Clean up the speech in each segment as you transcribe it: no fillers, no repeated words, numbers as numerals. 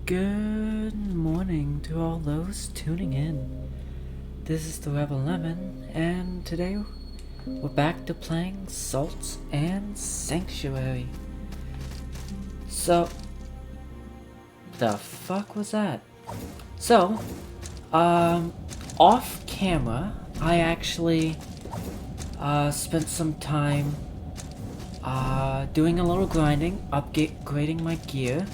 Good morning to all those tuning in. This is the Rebel Lemon, and today we're back to playing Salts and Sanctuary. So, the fuck was that? So, off camera, I actually spent some time doing a little grinding, upgrading my gear.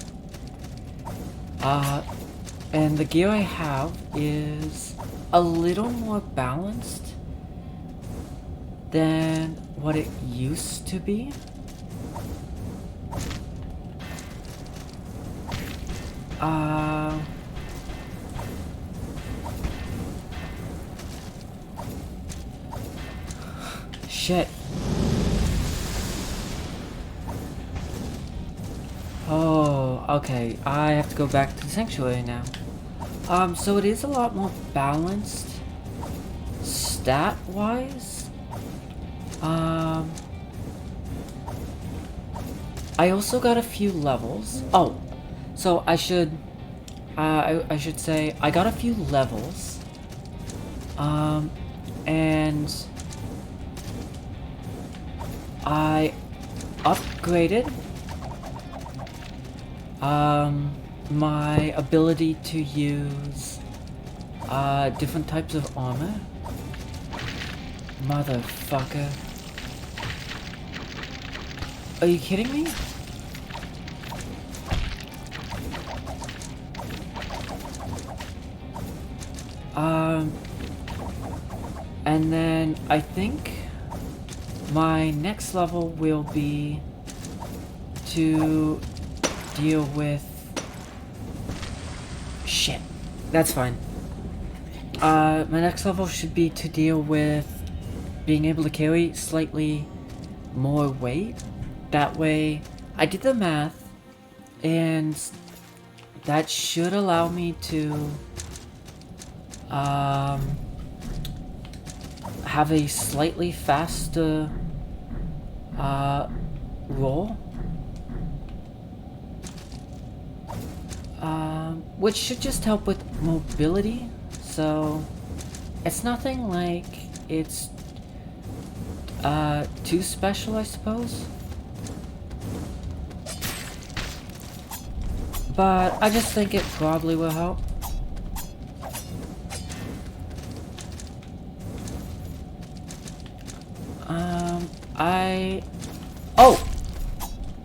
And the gear I have is a little more balanced than what it used to be. Shit. Oh, okay. I have to go back to the sanctuary now. So it is a lot more balanced stat-wise. I also got a few levels. Oh, so I should say I got a few levels. And I upgraded my ability to use different types of armor. Motherfucker. Are you kidding me? And then I think my next level will be to deal with shit. That's fine. My next level should be to deal with being able to carry slightly more weight. That way, I did the math, and that should allow me to have a slightly faster roll. Which should just help with mobility, so it's nothing like it's too special, I suppose. But I just think it probably will help.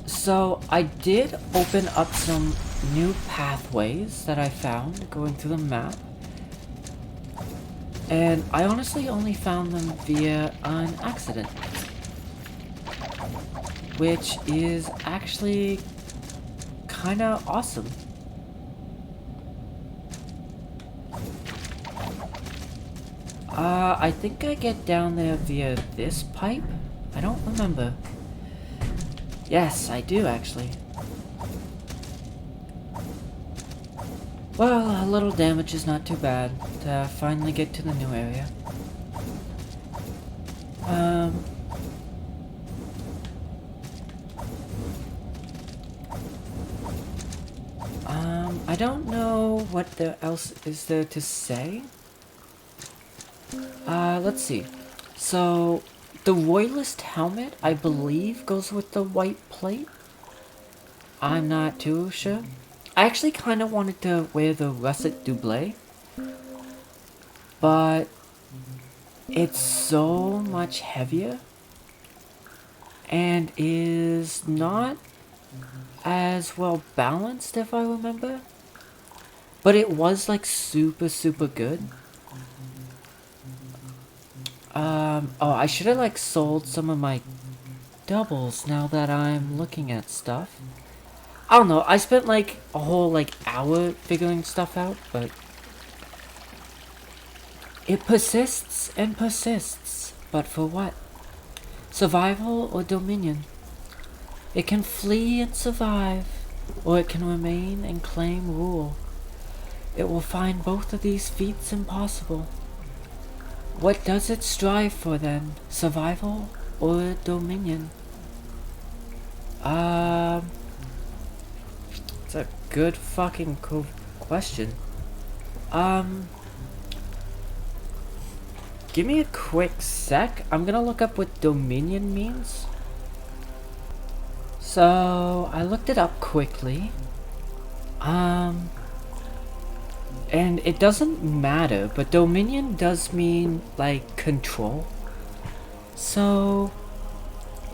So I did open up some new pathways that I found going through the map. And I honestly only found them via an accident. Which is actually kinda awesome. I think I get down there via this pipe? I don't remember. Yes, I do actually. Well, a little damage is not too bad to finally get to the new area. I don't know what else is there to say. Let's see. So, the Royalist helmet, I believe, goes with the white plate. I'm not too sure. I actually kind of wanted to wear the russet doublet, but it's so much heavier and is not as well balanced, if I remember. But it was like super good. Oh, I should have like sold some of my doubles now that I'm looking at stuff. I don't know, I spent like a whole like hour figuring stuff out, but it persists and persists. But for what? Survival or dominion? It can flee and survive, or it can remain and claim rule. It will find both of these feats impossible. What does it strive for then? Survival or dominion? It's a good fucking question. Give me a quick sec. I'm gonna look up what Dominion means. So, I looked it up quickly. And it doesn't matter, but Dominion does mean, like, control. So,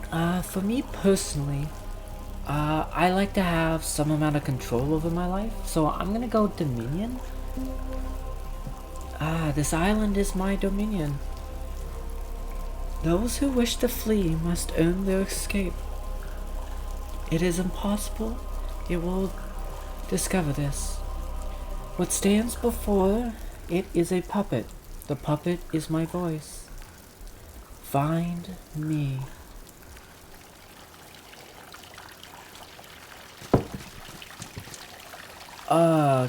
for me personally, I like to have some amount of control over my life, so I'm gonna go Dominion. This island is my dominion. Those who wish to flee must earn their escape. It is impossible. It will discover this. What stands before it is a puppet. The puppet is my voice. Find me.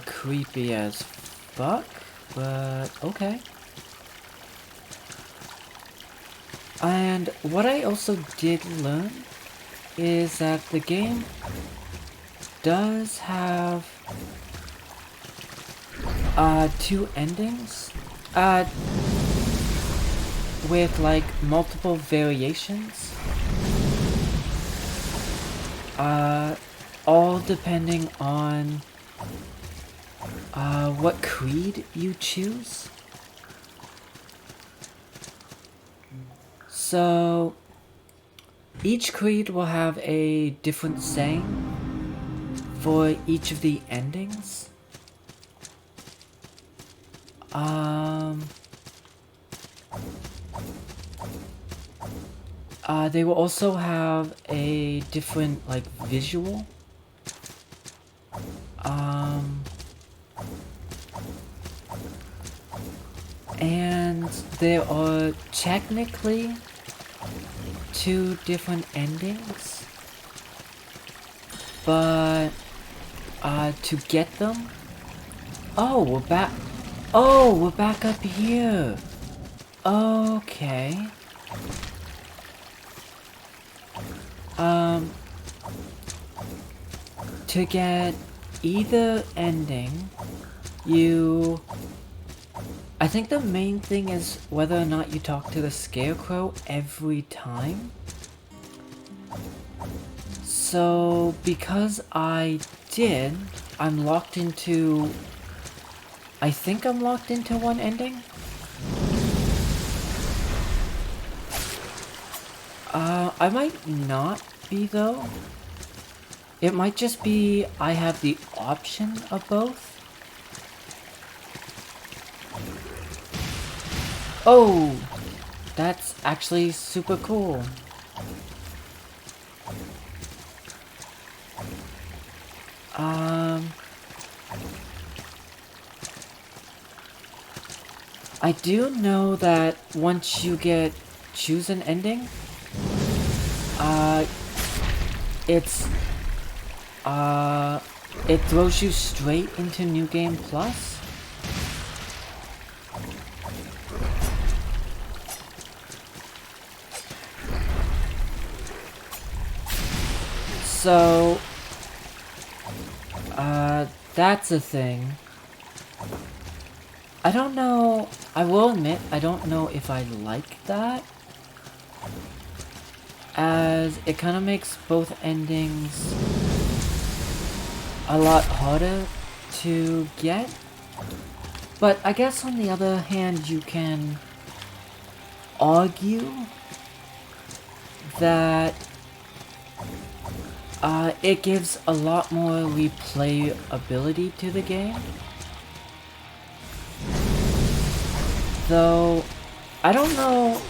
Creepy as fuck, but okay. And what I also did learn is that the game does have two endings with like multiple variations, all depending on what creed you choose. So each creed will have a different saying for each of the endings. They will also have a different, like, visual. And there are technically two different endings, but to get them, we're back up here. Okay. To get either ending, I think the main thing is whether or not you talk to the scarecrow every time. So, because I did, I think I'm locked into one ending. I might not be though. It might just be I have the option of both. Oh, that's actually super cool. I do know that once you choose an ending, it throws you straight into New Game Plus. So, that's a thing. I don't know, I will admit, I don't know if I like that, as it kind of makes both endings a lot harder to get. But I guess on the other hand, you can argue that it gives a lot more replayability to the game. Though, I don't know,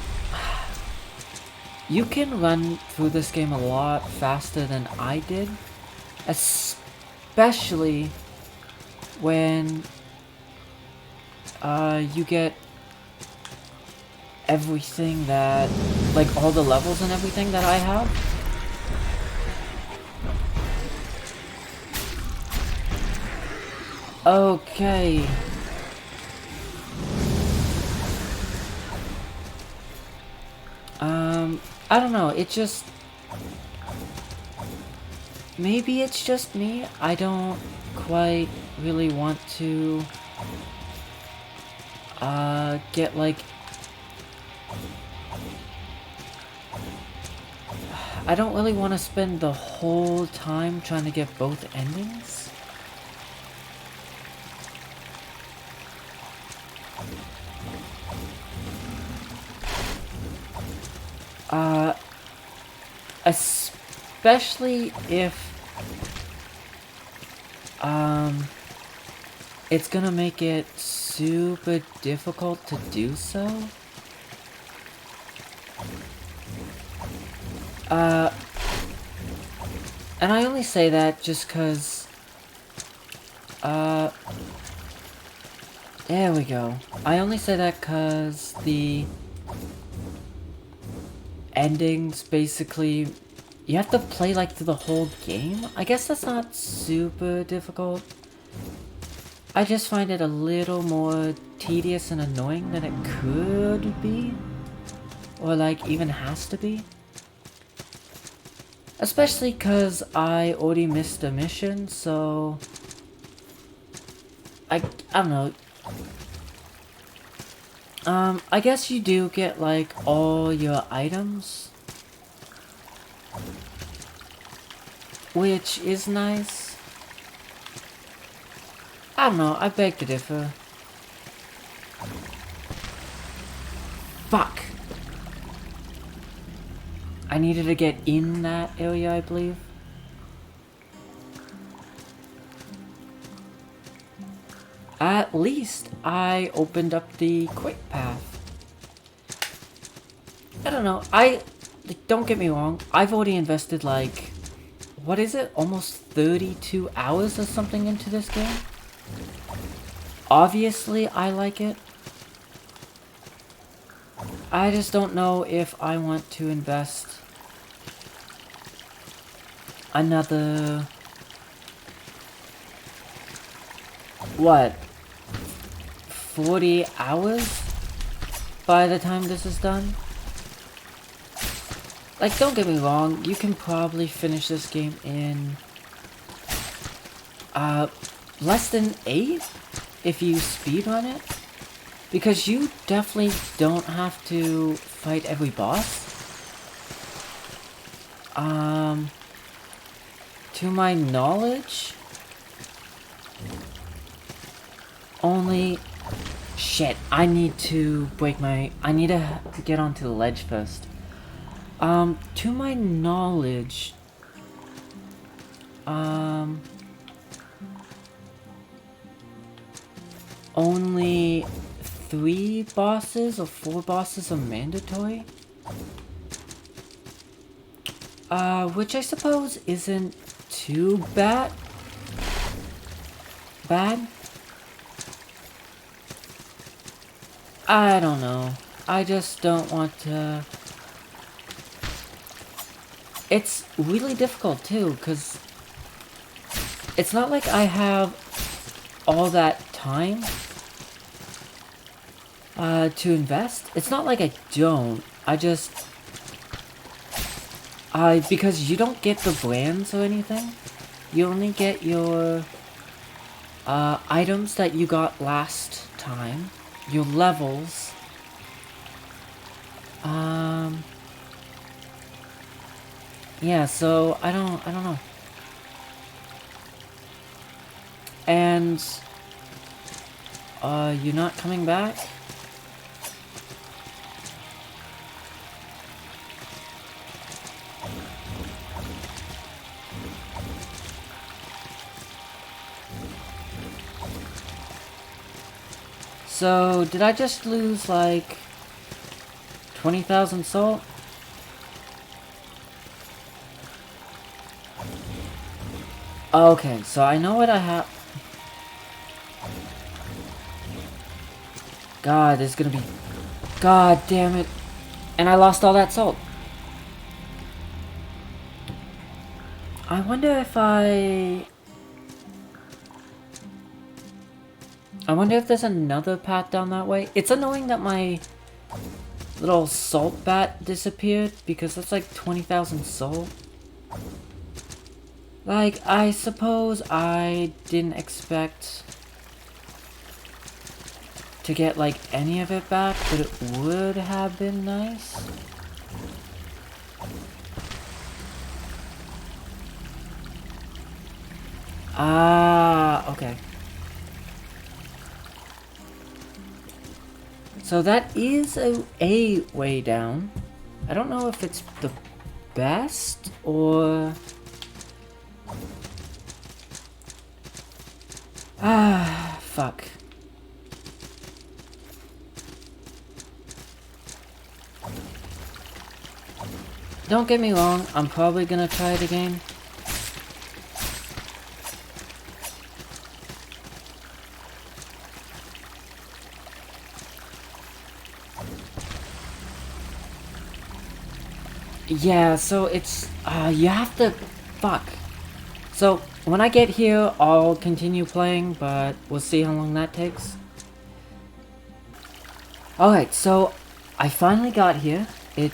you can run through this game a lot faster than I did, especially when you get everything that, like all the levels and everything that I have. Okay. I don't know, it just... maybe it's just me. I don't quite really want to get like, I don't really want to spend the whole time trying to get both endings. Especially if it's gonna make it super difficult to do so. And I only say that just cause there we go. I only say that cause the endings basically, you have to play like through the whole game. I guess that's not super difficult. I just find it a little more tedious and annoying than it could be, or like even has to be. Especially cause I already missed a mission, so I don't know. I guess you do get like all your items, which is nice. I don't know, I beg to differ. Fuck! I needed to get in that area, I believe. At least I opened up the quick path. I don't know, don't get me wrong, I've already invested like, what is it, almost 32 hours or something into this game. Obviously I like it. I just don't know if I want to invest another, what, 40 hours by the time this is done? Like, don't get me wrong, you can probably finish this game in less than 8 if you speedrun it, because you definitely don't have to fight every boss. To my knowledge, only... Shit, I need to I need to get onto the ledge first. To my knowledge, only 3 bosses or 4 bosses are mandatory. Which I suppose isn't too bad. I don't know. I just don't want to... It's really difficult too, because it's not like I have all that time to invest. It's not like I don't. I just... because you don't get the brands or anything. You only get your items that you got last time. Your levels. Yeah, so I don't know. And you're not coming back? So, did I just lose, like, 20,000 salt? Okay, so I know what I have. God, there's gonna be... God damn it. And I lost all that salt. I wonder if I wonder if there's another path down that way. It's annoying that my little salt bat disappeared, because that's like 20,000 salt. Like, I suppose I didn't expect to get, like, any of it back, but it would have been nice. Ah, okay. So that is a way down. I don't know if it's the best or... Ah, fuck. Don't get me wrong, I'm probably gonna try it again. Yeah, so it's, you have to, fuck. So, when I get here, I'll continue playing, but we'll see how long that takes. Alright, so, I finally got here. It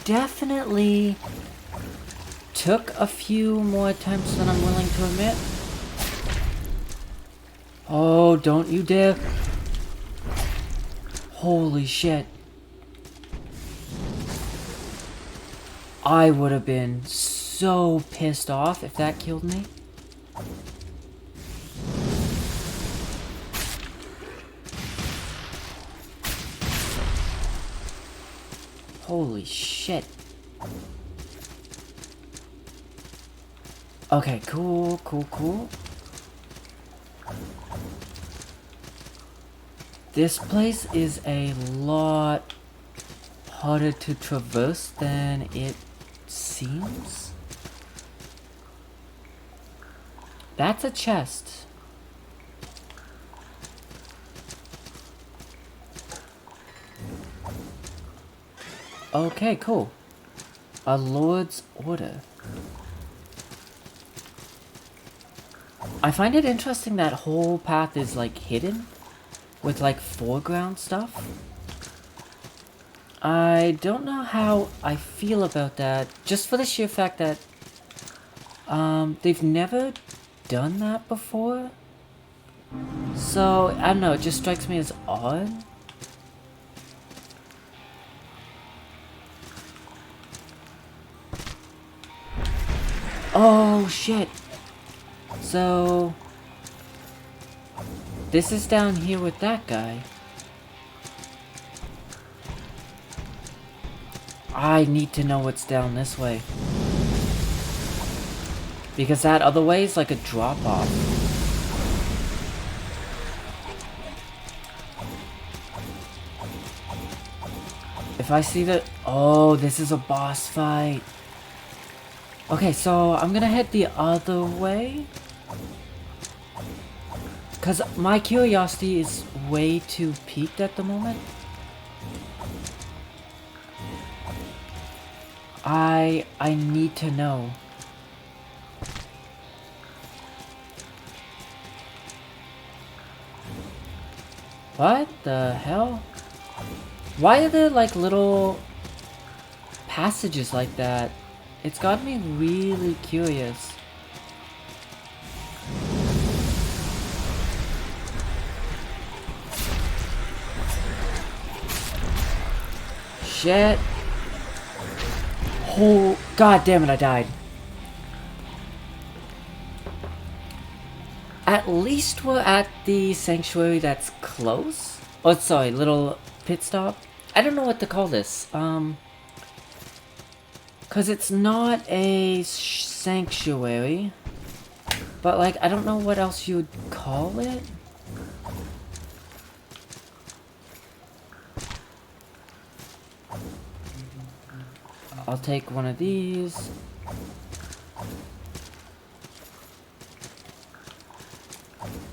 definitely took a few more attempts than I'm willing to admit. Oh, don't you dare. Holy shit. I would have been so pissed off if that killed me. Holy shit. Okay, cool, cool, cool. This place is a lot harder to traverse than it seems. That's a chest. Okay, cool. A Lord's Order. I find it interesting that whole path is like hidden with like foreground stuff. I don't know how I feel about that, just for the sheer fact that they've never done that before. So, I don't know, it just strikes me as odd. Oh shit. So this is down here with that guy. I need to know what's down this way. Because that other way is like a drop off. If I see the... Oh, this is a boss fight. Okay, so I'm gonna head the other way. Because my curiosity is way too peaked at the moment. I need to know. What the hell? Why are there like little passages like that? It's got me really curious. Shit. Oh, god damn it, I died. At least we're at the sanctuary that's close. Oh, sorry, little pit stop. I don't know what to call this. Cause it's not a sanctuary. But like, I don't know what else you would call it. I'll take one of these.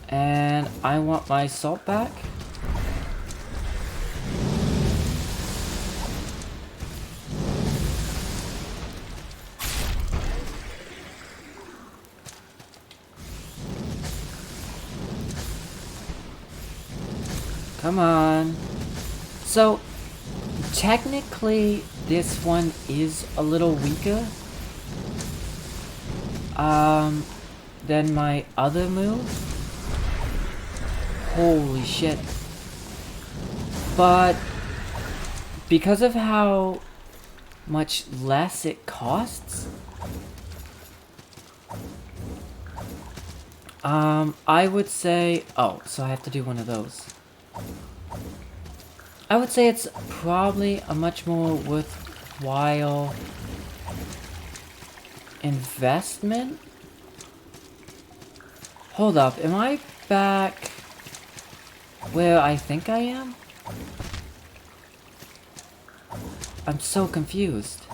And I want my salt back. Come on. So, technically, this one is a little weaker. Then my other move. Holy shit. But because of how much less it costs, I would say, oh, so I have to do one of those. I would say it's probably a much more worthwhile investment. Hold up, am I back where I think I am? I'm so confused.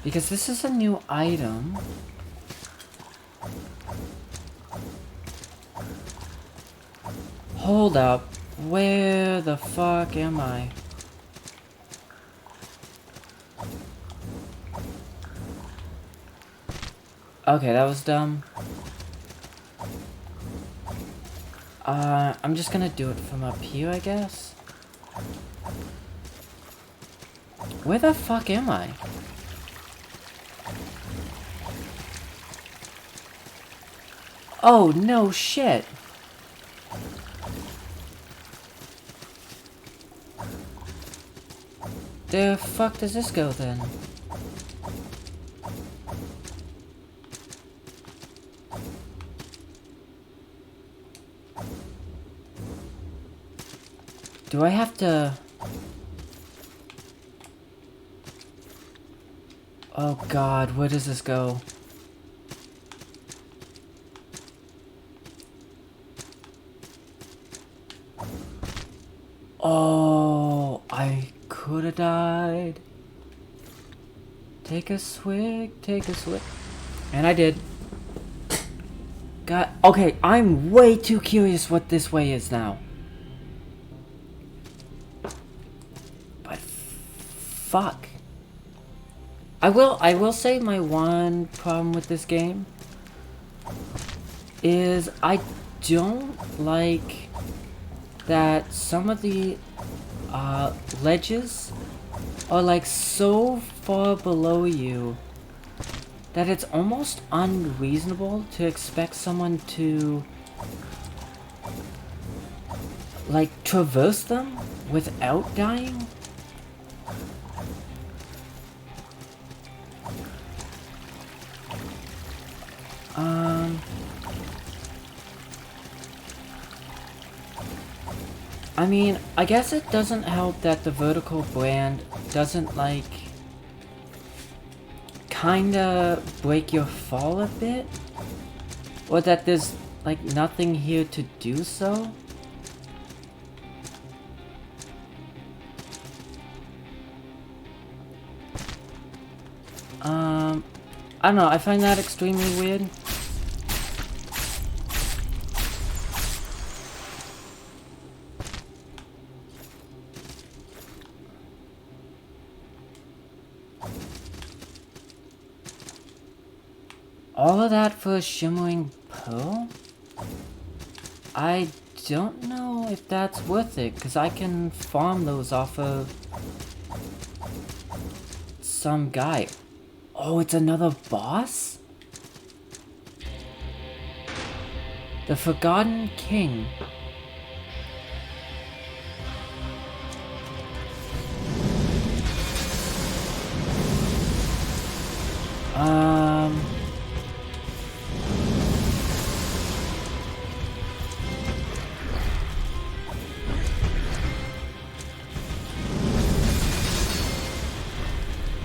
Because this is a new item. Hold up, where the fuck am I? Okay, that was dumb. I'm just gonna do it from up here, I guess. Where the fuck am I? Oh, no shit. The fuck does this go then? Do I have to... Oh god, where does this go? Oh, I could have died. Take a swig, take a swig. And I did. God, okay, I'm way too curious what this way is now. But fuck. I will say my one problem with this game is I don't like that some of the ledges are like so far below you that it's almost unreasonable to expect someone to like traverse them without dying. I mean, I guess it doesn't help that the vertical brand doesn't, like, kinda break your fall a bit? Or that there's, like, nothing here to do so? I don't know, I find that extremely weird. All of that for a shimmering pearl? I don't know if that's worth it, because I can farm those off of some guy. Oh, it's another boss? The Forgotten King.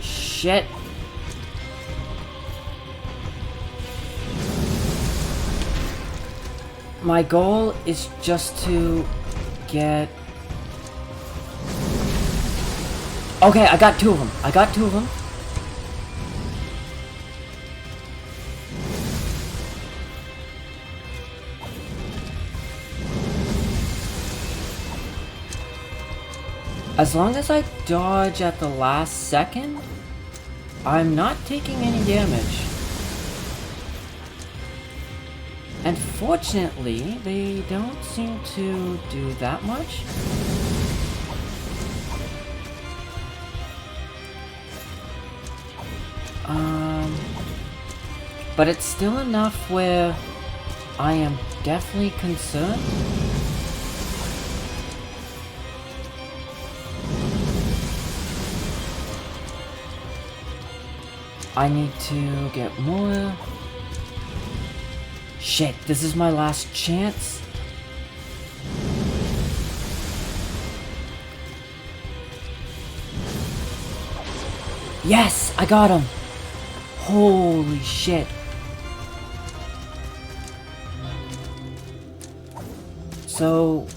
Shit. My goal is just to get... Okay, I got two of them. I got two of them. As long as I dodge at the last second, I'm not taking any damage. And fortunately, they don't seem to do that much. But it's still enough where I am definitely concerned. I need to get more. Shit, this is my last chance. Yes, I got him. Holy shit. So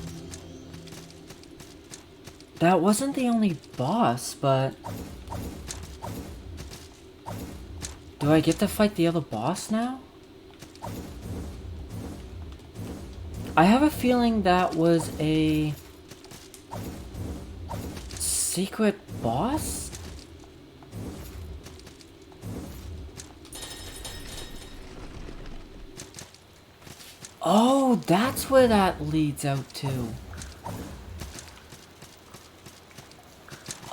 that wasn't the only boss, but do I get to fight the other boss now? I have a feeling that was a secret boss? Oh, that's where that leads out to.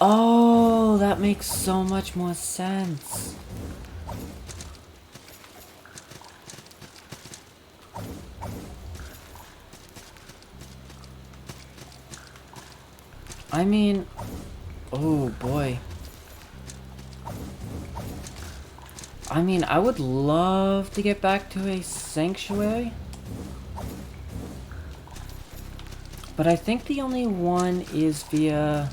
Oh, that makes so much more sense. I mean, oh boy. I mean, I would love to get back to a sanctuary. But I think the only one is via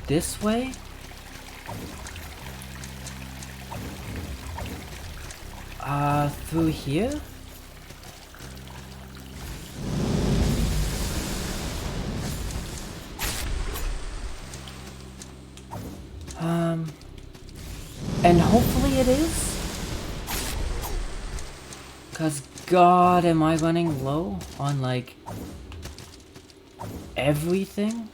this way? Through here? And hopefully it is? 'Cause God, am I running low on, like, everything?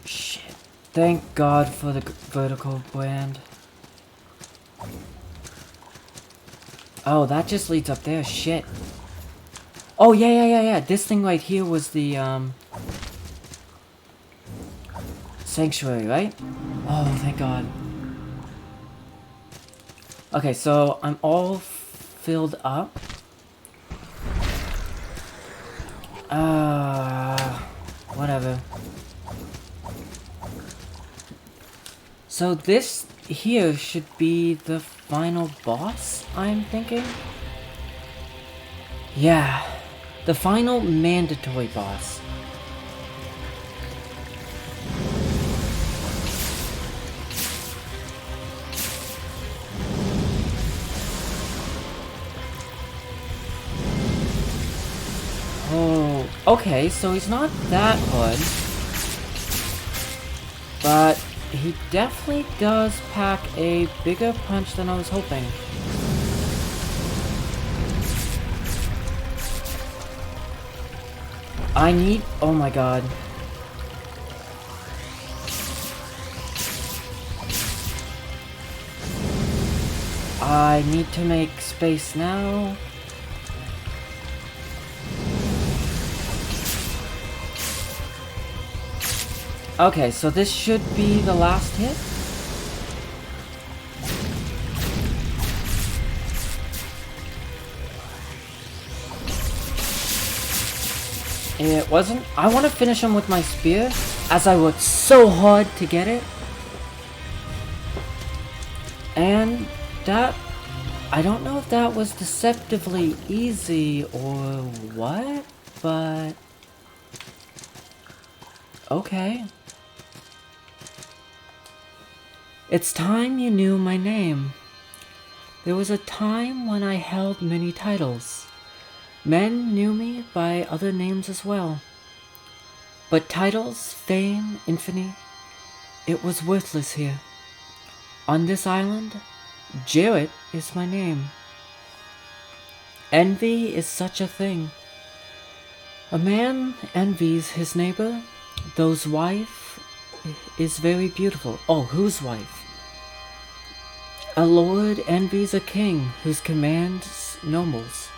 Shit. Thank God for the vertical brand. Oh, that just leads up there. Shit. Oh, yeah. This thing right here was the, sanctuary, right? Oh, thank God. Okay, so I'm all filled up. Whatever. So this here should be the final boss, I'm thinking? Yeah, the final mandatory boss. Oh, okay, so he's not that hard. But he definitely does pack a bigger punch than I was hoping. I need... oh my God. I need to make space now. Okay, so this should be the last hit. It wasn't. I want to finish him with my spear, as I worked so hard to get it. And that... I don't know if that was deceptively easy or what, but... okay. It's time you knew my name. There was a time when I held many titles. Men knew me by other names as well. But titles, fame, infamy, it was worthless here. On this island, Jarrett is my name. Envy is such a thing. A man envies his neighbor, those wife is very beautiful. Oh, whose wife? A lord envies a king whose commands nobles.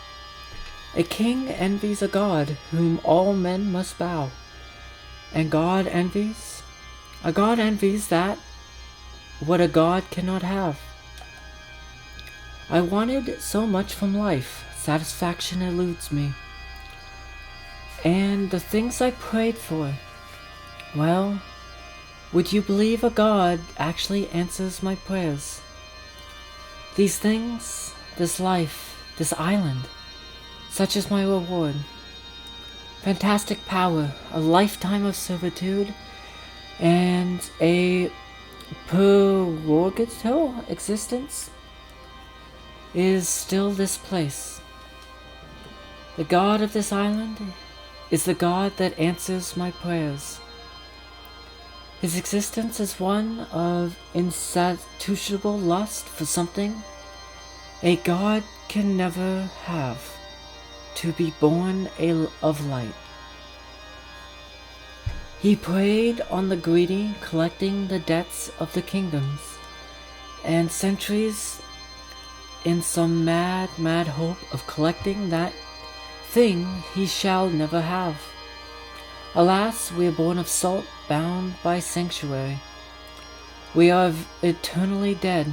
A king envies a god whom all men must bow. And a god envies that what a god cannot have. I wanted so much from life, satisfaction eludes me. And the things I prayed for, well, would you believe a god actually answers my prayers? These things, this life, this island, such is my reward. Fantastic power, a lifetime of servitude, and a purgatorial existence is still this place. The god of this island is the god that answers my prayers. His existence is one of insatiable lust for something a god can never have, to be born of light. He preyed on the greedy, collecting the debts of the kingdoms, and centuries in some mad hope of collecting that thing he shall never have. Alas, we are born of salt, bound by sanctuary. We are eternally dead.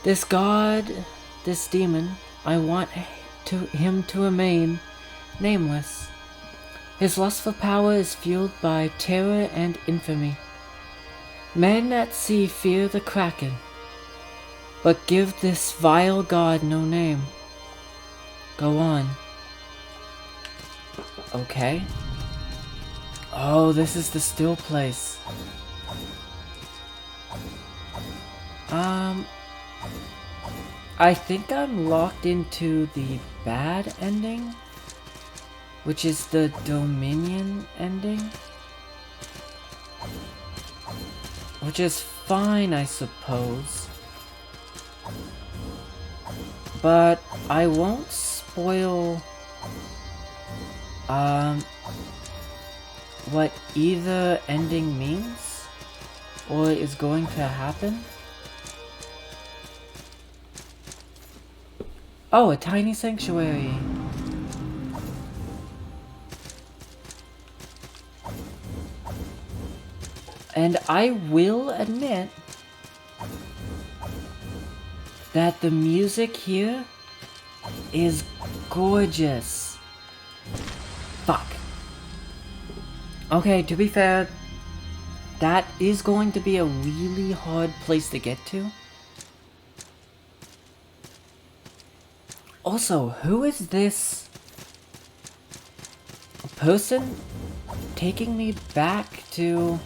This god, this demon, I want him to remain nameless. His lust for power is fueled by terror and infamy. Men at sea fear the Kraken, but give this vile god no name. Go on. Okay. Oh, this is the still place. I think I'm locked into the bad ending, which is the Dominion ending, which is fine, I suppose, but I won't spoil what either ending means or is going to happen. Oh, a tiny sanctuary. And I will admit that the music here is gorgeous. Fuck. Okay, to be fair, that is going to be a really hard place to get to. Also, who is this person taking me back to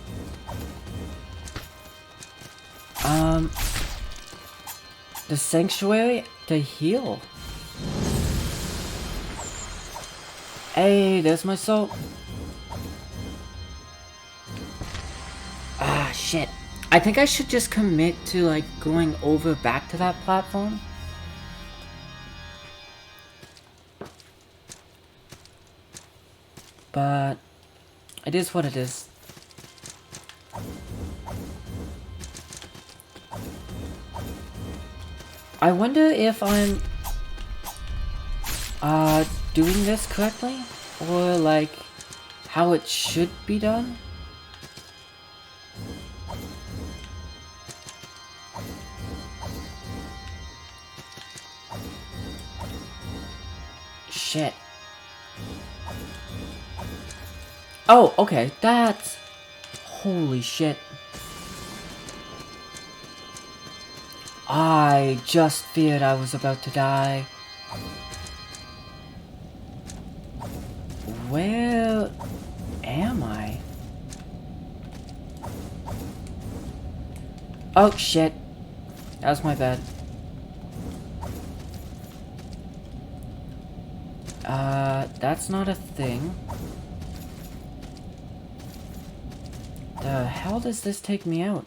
the sanctuary to heal? Hey, there's my soul. Ah, shit. I think I should just commit to, like, going over back to that platform. But it is what it is. I wonder if I'm doing this correctly, or like how it should be done. Shit. Oh, okay, that's... Holy shit. I just feared I was about to die. Where am I? Oh, shit. That was my bad. That's not a thing. The hell does this take me out?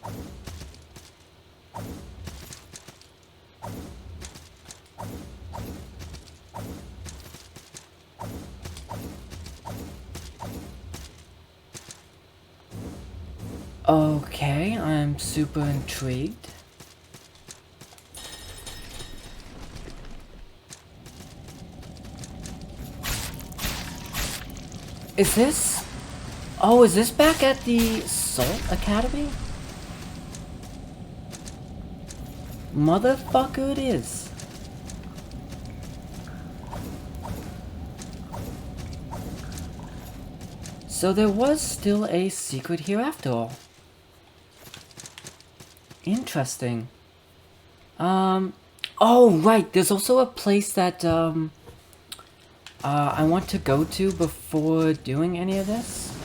Okay, I'm super intrigued. Is this... Oh, is this back at the Salt Academy? Motherfucker it is. So there was still a secret here after all. Interesting. Oh right, there's also a place that I want to go to before doing any of this.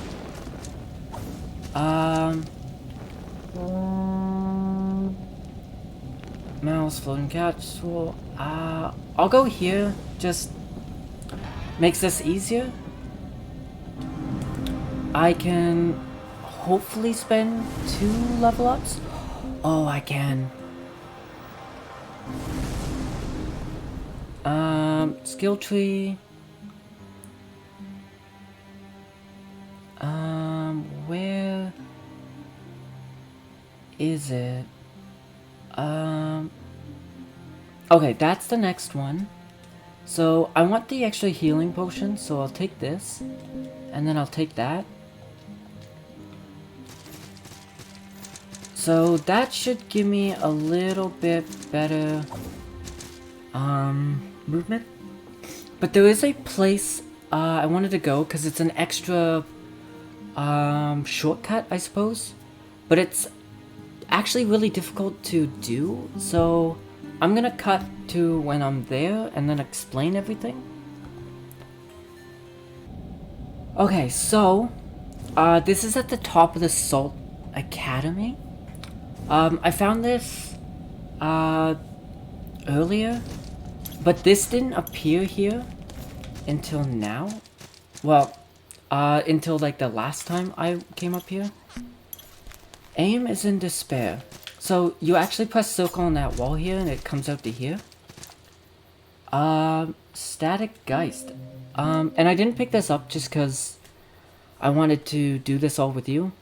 Mouse, floating capsule. I'll go here. Just makes this easier. I can hopefully spend 2 level ups. Oh, I can. Skill tree. Where is it? Okay, that's the next one. So I want the extra healing potion, so I'll take this, and then I'll take that. So that should give me a little bit better movement. But there is a place I wanted to go because it's an extra shortcut, I suppose. But it's actually really difficult to do, so I'm gonna cut to when I'm there and then explain everything. Okay, so this is at the top of the Salt Academy. I found this earlier, but this didn't appear here until now. Well, until like the last time I came up here. Aim is in despair. So you actually press circle on that wall here and it comes out to here. Static Geist. And I didn't pick this up just because I wanted to do this all with you.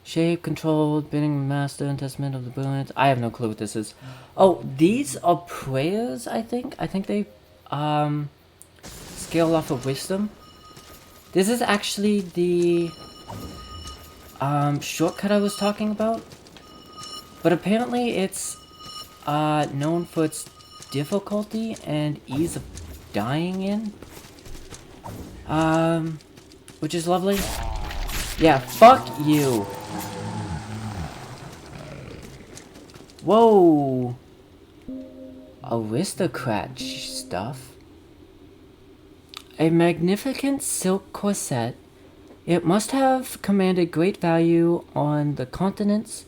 Shape, controlled, bidding master, and testament of the brilliant. I have no clue what this is. Oh, these are prayers, I think. I think they, scale off of wisdom. This is actually the, shortcut I was talking about. But apparently it's, known for its difficulty and ease of dying in. Which is lovely. Yeah, fuck you. Whoa. Aristocrat stuff. A magnificent silk corset. It must have commanded great value on the continents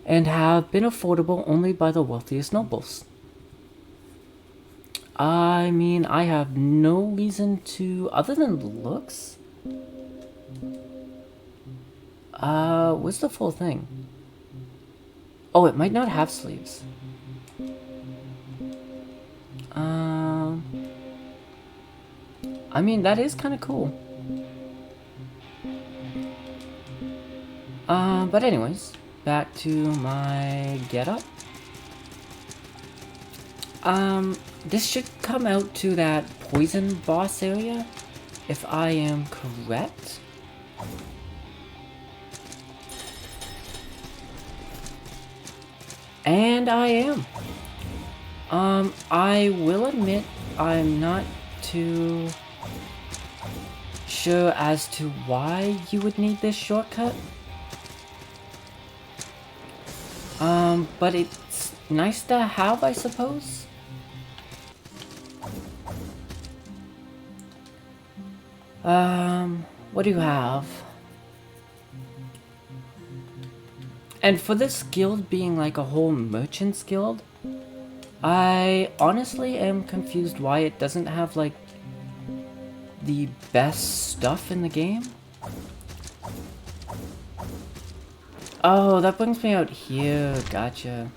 and have been affordable only by the wealthiest nobles. I mean, I have no reason to, other than looks. What's the full thing? Oh, it might not have sleeves. I mean, that is kind of cool. But anyways, back to my getup. This should come out to that poison boss area, if I am correct. And I am. I will admit I'm not too sure as to why you would need this shortcut. But it's nice to have, I suppose. What do you have? And for this guild being like a whole merchant's guild, I honestly am confused why it doesn't have like the best stuff in the game. Oh, that brings me out here. Gotcha.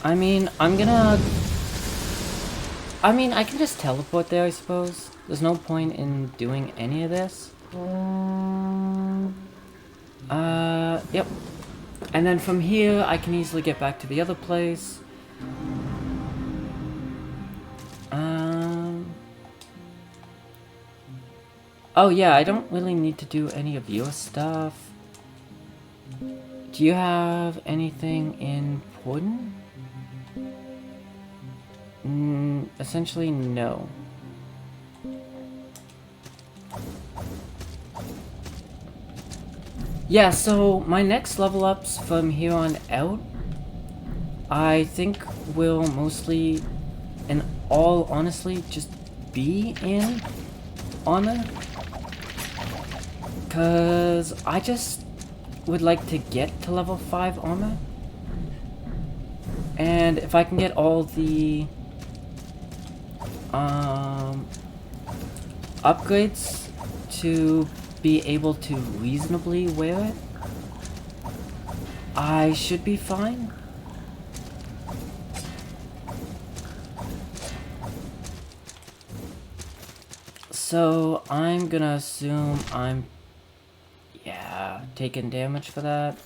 I mean, I can just teleport there, I suppose. There's no point in doing any of this. Yep. And then from here, I can easily get back to the other place. Oh yeah, I don't really need to do any of your stuff. Do you have anything important? Essentially, no. Yeah, so my next level ups from here on out, I think will mostly, in all honestly, just be in honor. Cause I just would like to get to level 5 armor. And if I can get all the upgrades to be able to reasonably wear it, I should be fine. So I'm gonna assume I'm, yeah, taking damage for that.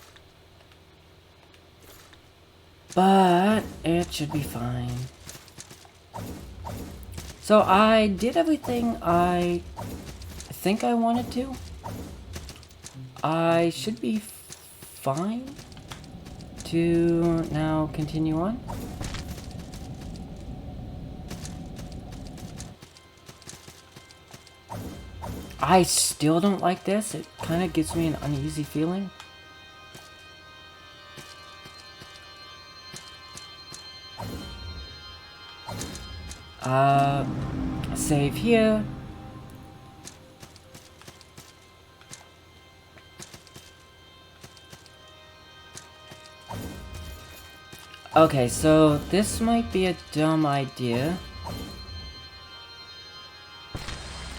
But it should be fine. So I did everything I think I wanted to. I should be fine to now continue on. I still don't like this. It kind of gives me an uneasy feeling. Save here. Okay, so this might be a dumb idea.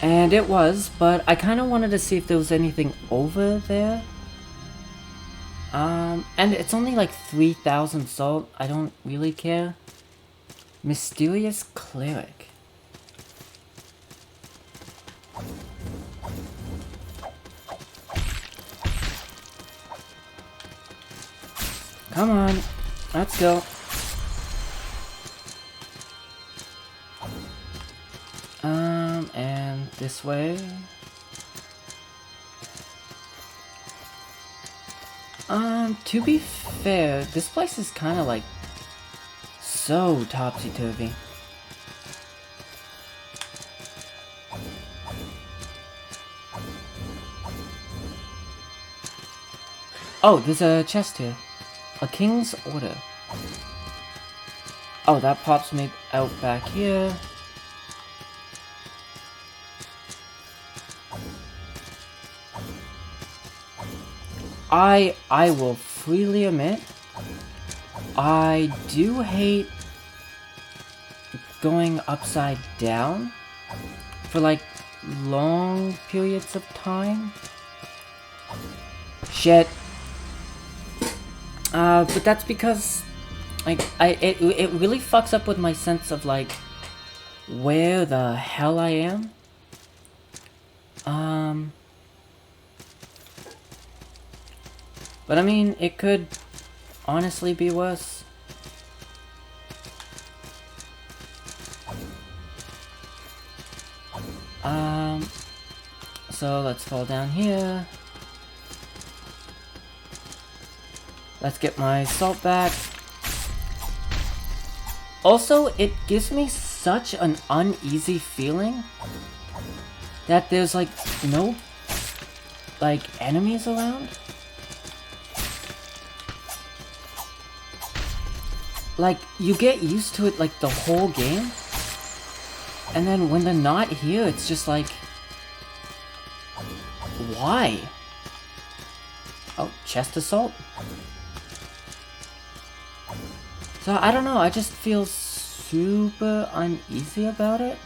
And it was, but I kind of wanted to see if there was anything over there. And it's only like 3,000 salt. I don't really care. Mysterious cleric. Come on, let's go. And this way. To be fair, this place is kind of like so topsy-turvy. Oh, there's a chest here. A king's order. Oh, that pops me out back here. I will freely admit, I do hate going upside down for like long periods of time. Shit. But that's because like it really fucks up with my sense of like where the hell I am. But I mean, it could honestly be worse. So let's fall down here. Let's get my salt back. Also, it gives me such an uneasy feeling that there's like no like enemies around. Like, you get used to it like the whole game, and then when they're not here, it's just like, why? Oh, chest of salt. So I don't know, I just feel super uneasy about it.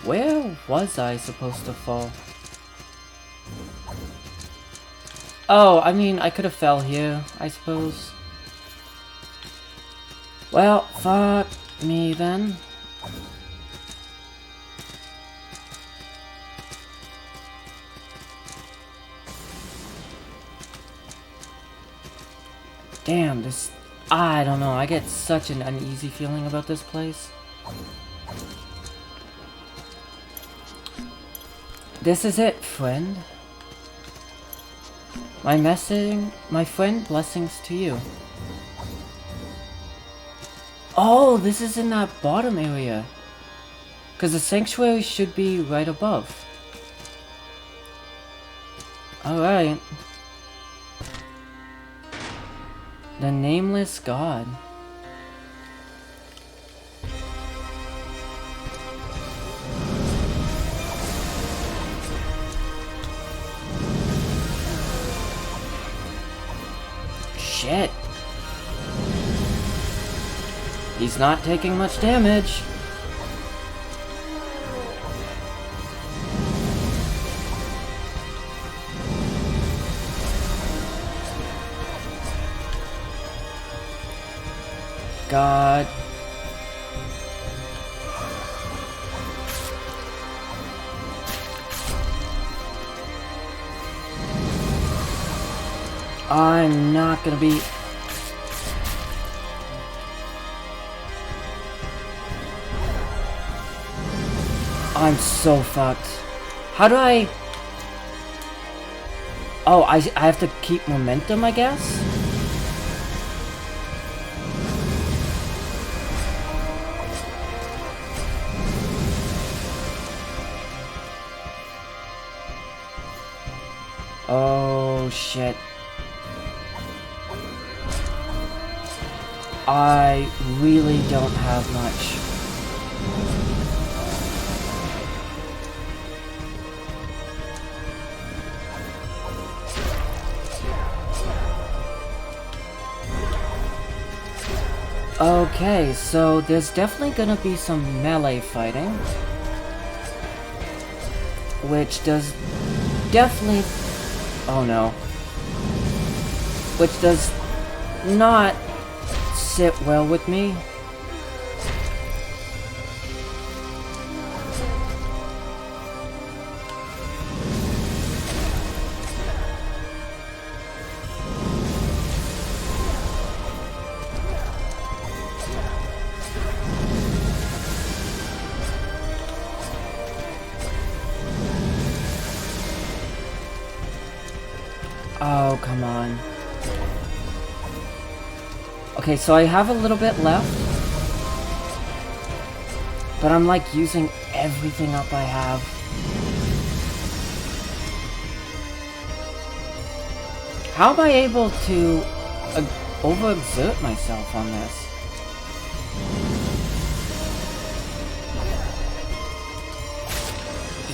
Where was I supposed to fall? Oh, I mean, I could have fell here, I suppose. Well, fuck. me then. Damn, this... I don't know, I get such an uneasy feeling about this place. This is it, friend. My friend, blessings to you. Oh, this is in that bottom area. Because the sanctuary should be right above. Alright. The Nameless God. Shit. He's not taking much damage. God. I'm not gonna be... I'm so fucked. How do I... Oh, I have to keep momentum, I guess? Oh, shit. I really don't have much. Okay, so there's definitely gonna be some melee fighting. Which does definitely... Oh no. Which does not sit well with me. Oh, come on. Okay, so I have a little bit left. But I'm like using everything up I have. How am I able to overexert myself on this?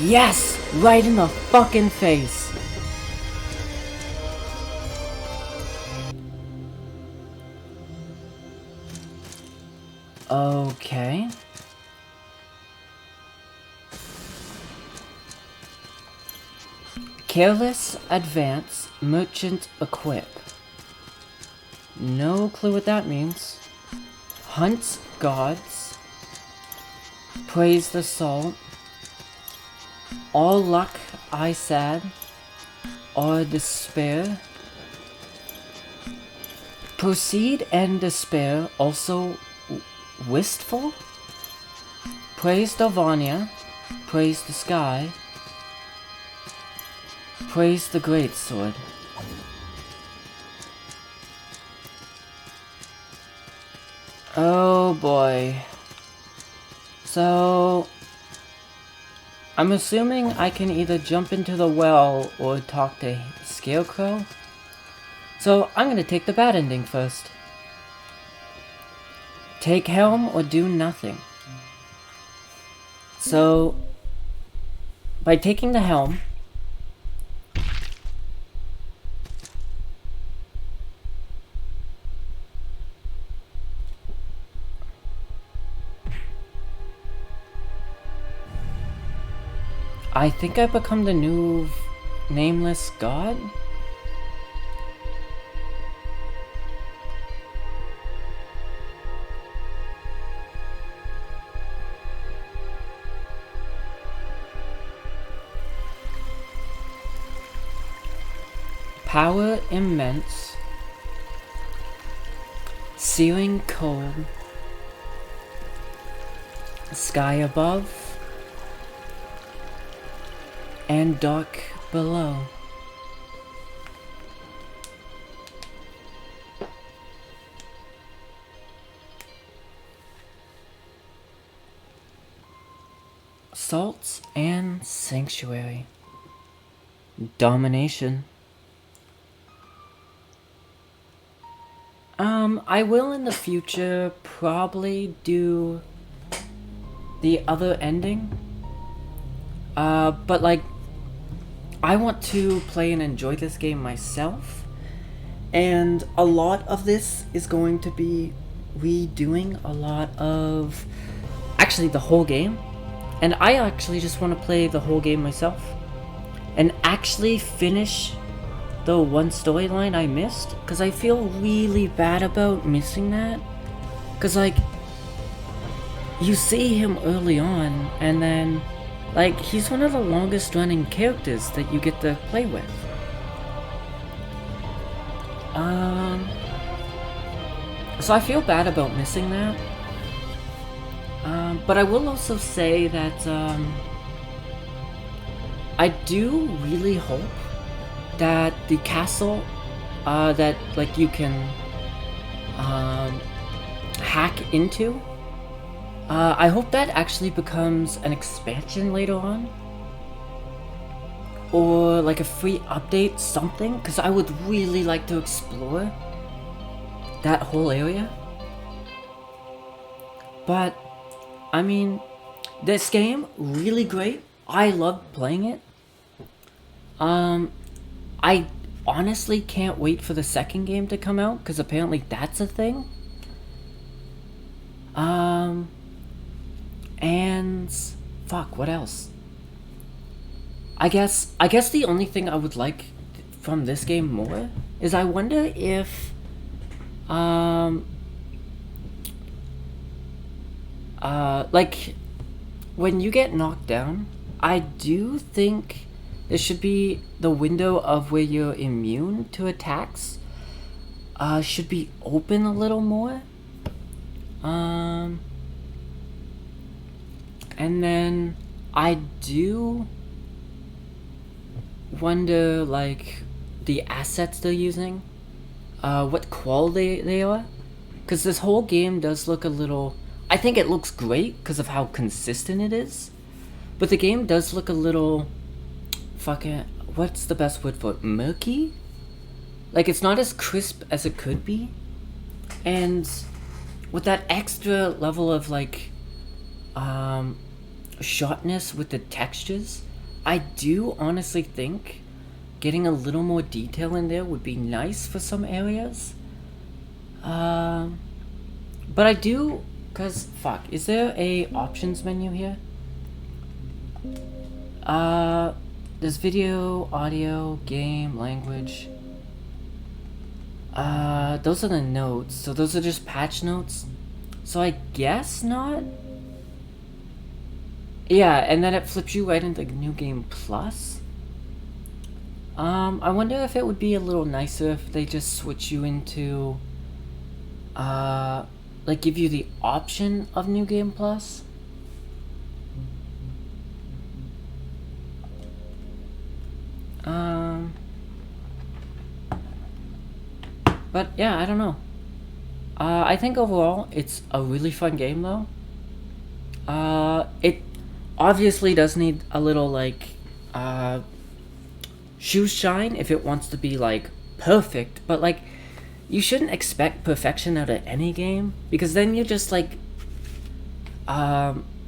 Yes! Right in the fucking face! Okay. Careless, advance, merchant, equip. No clue what that means. Hunt gods. Praise the salt. All luck, I sad. Or despair. Proceed and despair, also wistful? Praise Vania. Praise the sky. Praise the great sword. Oh boy. So... I'm assuming I can either jump into the well or talk to Scarecrow. So I'm gonna take the bad ending first. Take helm or do nothing. So, by taking the helm, I think I become the new nameless god? Power immense. Ceiling cold. Sky above. And dark below. Assaults and sanctuary. Domination. I will in the future probably do the other ending. But like, I want to play and enjoy this game myself. And a lot of this is going to be redoing a lot of, actually the whole game. And I actually just want to play the whole game myself. And actually finish the one storyline I missed. Because I feel really bad about missing that. Because like, you see him early on, and then like, he's one of the longest running characters that you get to play with. So I feel bad about missing that. But I will also say that I do really hope that the castle that like you can hack into, I hope that actually becomes an expansion later on, or like a free update, something, because I would really like to explore that whole area. But I mean, this game, really great. I loved playing it. I honestly can't wait for the second game to come out, because apparently that's a thing. And fuck, what else? I guess the only thing I would like from this game more is I wonder if like when you get knocked down, I do think there should be the window of where you're immune to attacks should be open a little more. And then I do wonder, like, the assets they're using, what quality they are, because this whole game does look a little, I think it looks great because of how consistent it is, but the game does look a little fucking, what's the best word for it? Murky? Like, it's not as crisp as it could be, and with that extra level of like sharpness with the textures, I do honestly think getting a little more detail in there would be nice for some areas. But I do, cause fuck, is there a options menu here? There's video, audio, game, language. Those are the notes, so those are just patch notes. So I guess not? Yeah, and then it flips you right into New Game Plus. I wonder if it would be a little nicer if they just switch you into, like give you the option of New Game Plus. But yeah, I don't know. I think overall it's a really fun game though. It obviously does need a little like shoe shine if it wants to be like perfect, but like you shouldn't expect perfection out of any game, because then you're just like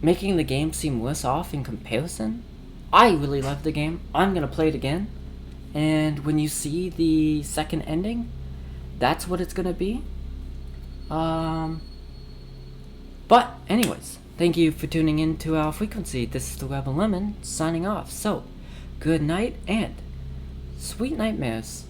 making the game seem worse off in comparison. I really love the game. I'm gonna play it again, and when you see the second ending, that's what it's gonna be. But anyways, thank you for tuning in to our frequency. This is the Rebel Lemon signing off. So, good night and sweet nightmares.